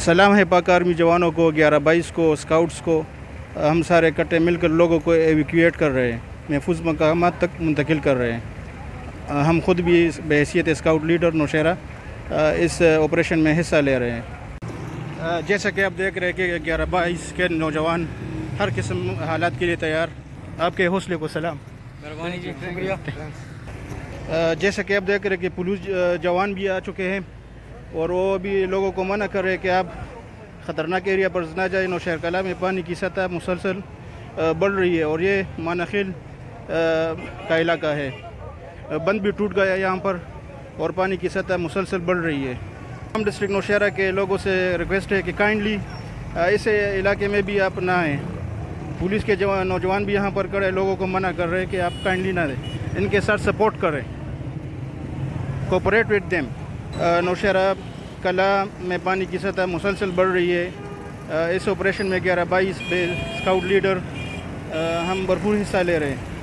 सलाम है पाक आर्मी जवानों को, 11-22 को, स्काउट्स को। हम सारे इकट्ठे मिलकर लोगों को एवैक्यूएट कर रहे हैं, महफूज मकामात तक मुंतकिल कर रहे हैं। हम खुद भी बहैसियत स्काउट लीडर नौशहरा इस ऑपरेशन में हिस्सा ले रहे हैं। जैसा कि आप देख रहे हैं कि 11-22 के नौजवान हर किस्म हालात के लिए तैयार। आपके हौसले को सलाम। मेहरबानी जी, शुक्रिया। जैसा कि आप देख रहे हैं कि पुलिस जवान भी आ चुके हैं और वो भी लोगों को मना कर रहे हैं कि आप ख़तरनाक एरिया पर ना जाए। नौशहरा कला में पानी की सतह मुसलसल बढ़ रही है और ये मानखिल का इलाका है, बंद भी टूट गया यहाँ पर और पानी की सतह मुसलसल बढ़ रही है। हम डिस्ट्रिक्ट नौशहरा के लोगों से रिक्वेस्ट है कि काइंडली इस इलाके में भी आप ना आएँ। पुलिस के नौजवान भी यहाँ पर खड़े लोगों को मना कर रहे हैं कि आप काइंडली ना दें, इनके साथ सपोर्ट करें, कोऑपरेट विद देम। नौशहरा कला में पानी की सतह मुसलसल बढ़ रही है। इस ऑपरेशन में 11-22 स्काउट लीडर हम भरपूर हिस्सा ले रहे हैं।